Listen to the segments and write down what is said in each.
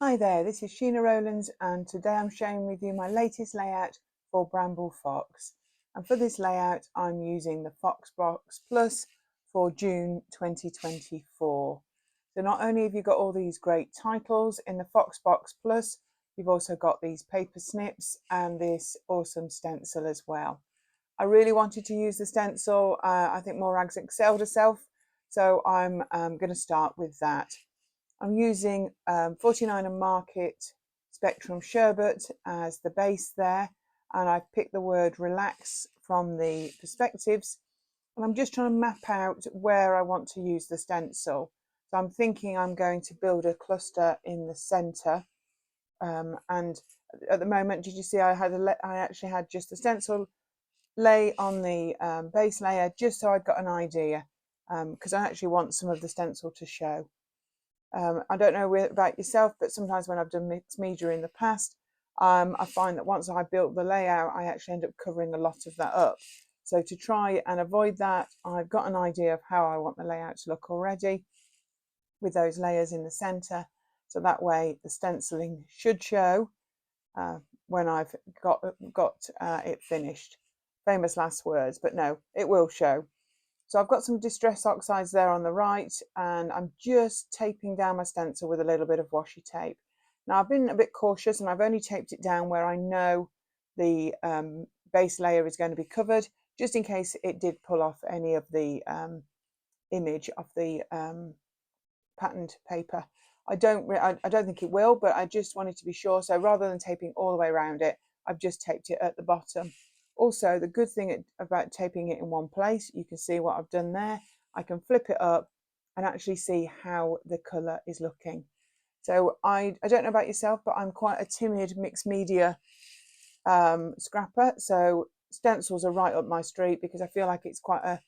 Hi there, this is Sheena Rowlands and today I'm sharing with you my latest layout for Bramble Fox. And for this layout I'm using the Fox Box Plus for June 2024. So not only have you got all these great titles in the Fox Box Plus, you've also got these paper snips and this awesome stencil as well. I really wanted to use the stencil. I think more rags excelled herself, so I'm going to start with that. I'm using 49 and Market Spectrum Sherbet as the base there, and I've picked the word relax from the perspectives, and I'm just trying to map out where I want to use the stencil. So I'm thinking I'm going to build a cluster in the center, and at the moment, did you see I actually had just the stencil lay on the base layer just so I'd got an idea, because I actually want some of the stencil to show. I don't know about yourself, but sometimes when I've done mixed media in the past, I find that once I built the layout, I actually end up covering a lot of that up. So to try and avoid that, I've got an idea of how I want the layout to look already with those layers in the center. So that way the stenciling should show when I've got it finished. Famous last words, but no, it will show. So I've got some distress oxides there on the right, and I'm just taping down my stencil with a little bit of washi tape. Now I've been a bit cautious and I've only taped it down where I know the base layer is going to be covered, just in case it did pull off any of the image of the patterned paper. I don't think it will, but I just wanted to be sure. So rather than taping all the way around it, I've just taped it at the bottom. Also, the good thing about taping it in one place, you can see what I've done there. I can flip it up and actually see how the colour is looking. So I don't know about yourself, but I'm quite a timid mixed media scrapper. So stencils are right up my street because I feel like it's quite a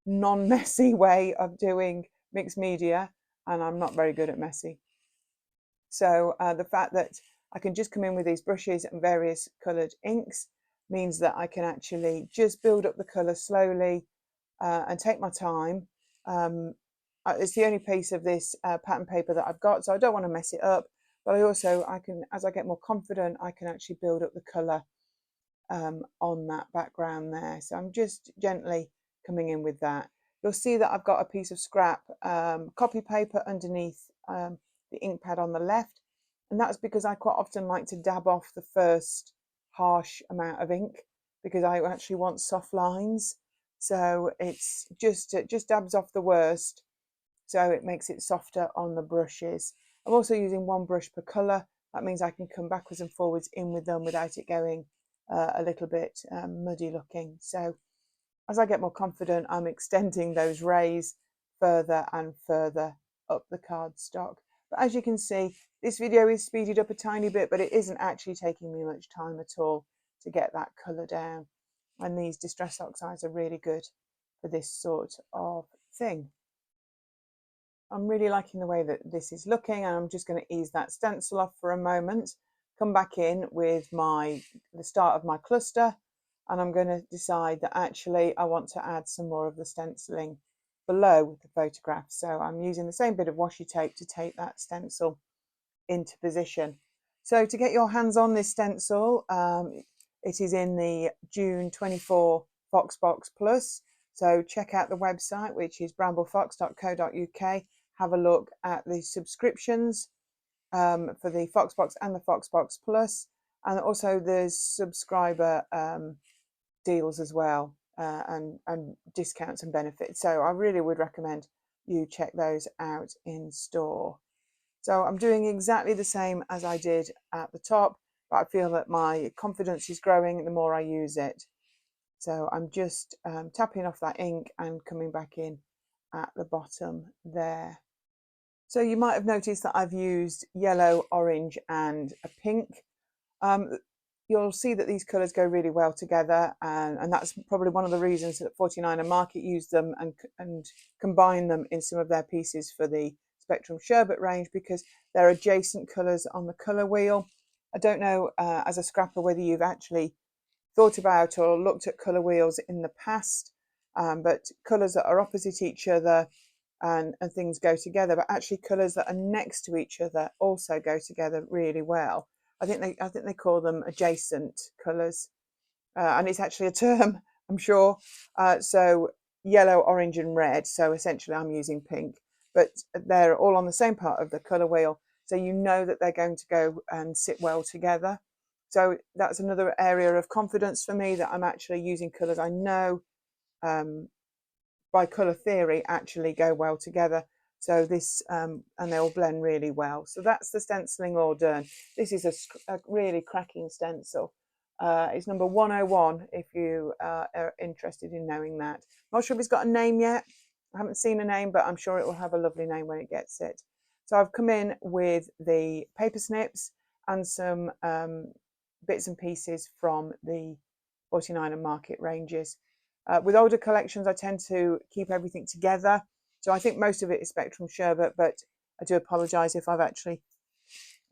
non-messy way of doing mixed media, and I'm not very good at messy. So the fact that I can just come in with these brushes and various coloured inks means that I can actually just build up the colour slowly and take my time. It's the only piece of this pattern paper that I've got, so I don't want to mess it up. But I can, as I get more confident, I can actually build up the colour on that background there. So I'm just gently coming in with that. You'll see that I've got a piece of scrap copy paper underneath the ink pad on the left, and that's because I quite often like to dab off the first harsh amount of ink because I actually want soft lines. So it's just it just dabs off the worst, so it makes it softer on the brushes. I'm also using one brush per colour. That means I can come backwards and forwards in with them without it going a little bit muddy looking. So as I get more confident, I'm extending those rays further and further up the cardstock. But as you can see, this video is speeded up a tiny bit, but it isn't actually taking me much time at all to get that colour down. And these distress oxides are really good for this sort of thing. I'm really liking the way that this is looking, and I'm just going to ease that stencil off for a moment, come back in with the start of my cluster, and I'm going to decide that actually I want to add some more of the stenciling below the photograph. So I'm using the same bit of washi tape to tape that stencil into position. So to get your hands on this stencil, it is in the June 24 Fox Box Plus. So check out the website, which is bramblefox.co.uk. Have a look at the subscriptions for the Foxbox and the Foxbox Plus, and also there's subscriber deals as well, and discounts and benefits. So I really would recommend you check those out in store. So I'm doing exactly the same as I did at the top, but I feel that my confidence is growing the more I use it. So I'm just tapping off that ink and coming back in at the bottom there. So you might have noticed that I've used yellow, orange and a pink. You'll see that these colours go really well together, and that's probably one of the reasons that 49 and Market use them and combine them in some of their pieces for the Spectrum Sherbet range, because they're adjacent colours on the colour wheel. I don't know as a scrapper whether you've actually thought about or looked at colour wheels in the past, but colours that are opposite each other and things go together, but actually colours that are next to each other also go together really well. I think they call them adjacent colours, and it's actually a term, I'm sure. So yellow, orange, and red. So essentially, I'm using pink, but they're all on the same part of the colour wheel, so you know that they're going to go and sit well together. So that's another area of confidence for me, that I'm actually using colours I know by colour theory actually go well together. So this, and they all blend really well. So that's the stenciling all done. This is a really cracking stencil. It's number 101 if you are interested in knowing that. Not sure if it's got a name yet. I haven't seen a name, but I'm sure it will have a lovely name when it gets it. So I've come in with the paper snips and some bits and pieces from the 49 and Market ranges. With older collections, I tend to keep everything together. So I think most of it is Spectrum Sherbet, but I do apologise if I've actually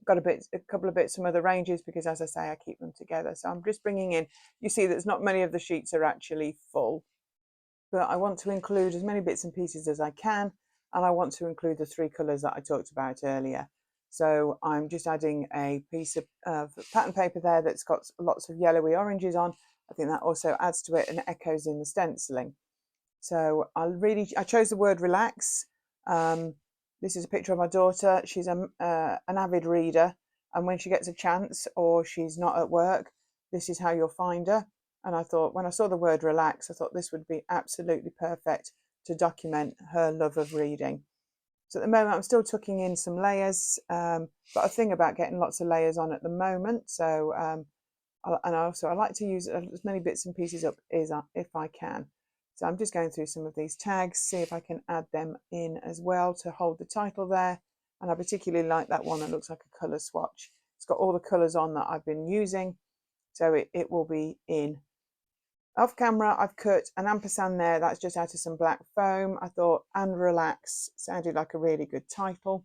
got a couple of bits from other ranges, because as I say, I keep them together. So I'm just bringing in, you see there's not many of the sheets are actually full, but I want to include as many bits and pieces as I can, and I want to include the 3 colours that I talked about earlier. So I'm just adding a piece of pattern paper there that's got lots of yellowy oranges on. I think that also adds to it and echoes in the stenciling. So I chose the word relax. This is a picture of my daughter. She's an avid reader, and when she gets a chance or she's not at work, this is how you'll find her. And I thought, when I saw the word relax, I thought this would be absolutely perfect to document her love of reading. So at the moment, I'm still tucking in some layers. Got a thing about getting lots of layers on at the moment. So, I like to use as many bits and pieces up as if I can. So I'm just going through some of these tags, see if I can add them in as well to hold the title there. And I particularly like that one that looks like a colour swatch. It's got all the colours on that I've been using, so it will be in. Off camera, I've cut an ampersand there. That's just out of some black foam. I thought "and relax" sounded like a really good title.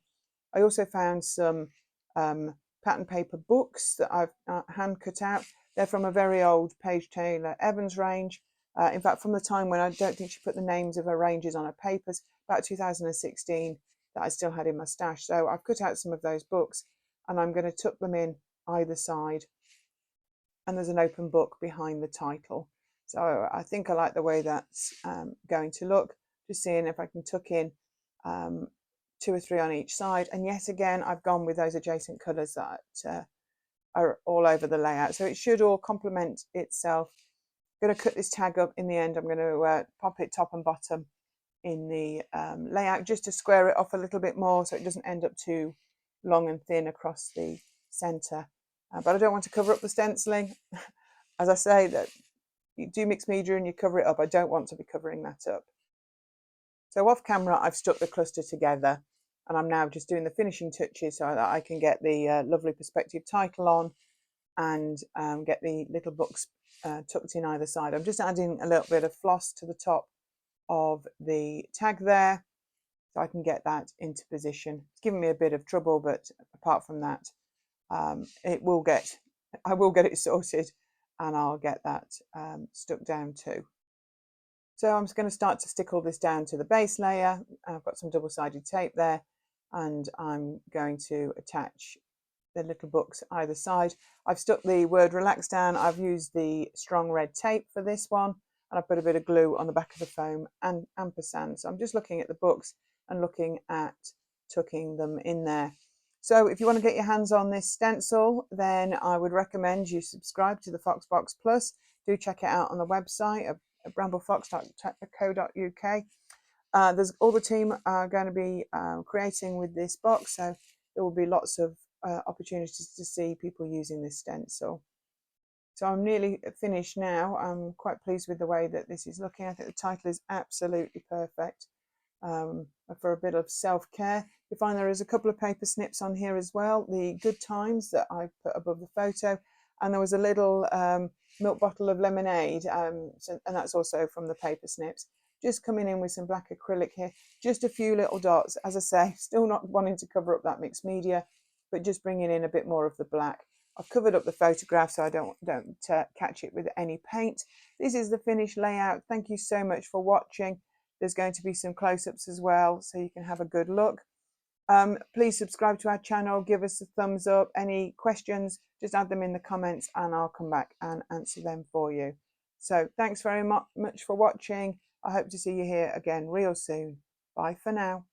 I also found some pattern paper books that I've hand cut out. They're from a very old Paige Taylor Evans range. In fact, from the time when I don't think she put the names of her ranges on her papers, about 2016, that I still had in my stash. So I've cut out some of those books, and I'm going to tuck them in either side. And there's an open book behind the title. So I think I like the way that's going to look. Just seeing if I can tuck in 2 or 3 on each side. And yet again, I've gone with those adjacent colours that are all over the layout. So it should all complement itself. I'm going to cut this tag up in the end. I'm going to pop it top and bottom in the layout just to square it off a little bit more so it doesn't end up too long and thin across the centre. But I don't want to cover up the stenciling. As I say, that you do mixed media and you cover it up. I don't want to be covering that up. So off camera, I've stuck the cluster together, and I'm now just doing the finishing touches so that I can get the lovely perspective title on and get the little books tucked in either side. I'm just adding a little bit of floss to the top of the tag there so I can get that into position. It's giving me a bit of trouble, but apart from that, I will get it sorted, and I'll get that stuck down too. So I'm just going to start to stick all this down to the base layer. I've got some double-sided tape there, and I'm going to attach the little books either side. I've stuck the word relax down. I've used the strong red tape for this one, and I've put a bit of glue on the back of the foam and ampersand. So I'm just looking at the books and looking at tucking them in there. So if you want to get your hands on this stencil, then I would recommend you subscribe to the Foxbox Plus. Do check it out on the website at bramblefox.co.uk. There's all the team are going to be creating with this box, so there will be lots of opportunities to see people using this stencil. So I'm nearly finished now. I'm quite pleased with the way that this is looking. I think the title is absolutely perfect. For a bit of self-care. You find there is a couple of paper snips on here as well, the good times that I put above the photo, and there was a little milk bottle of lemonade, and that's also from the paper snips. Just coming in with some black acrylic here, just a few little dots. As I say, still not wanting to cover up that mixed media, but just bringing in a bit more of the black. I've covered up the photograph so I don't catch it with any paint. This is the finished layout. Thank you so much for watching. There's going to be some close-ups as well, so you can have a good look. Please subscribe to our channel, give us a thumbs up. Any questions, just add them in the comments and I'll come back and answer them for you. So thanks very much for watching. I hope to see you here again real soon. Bye for now.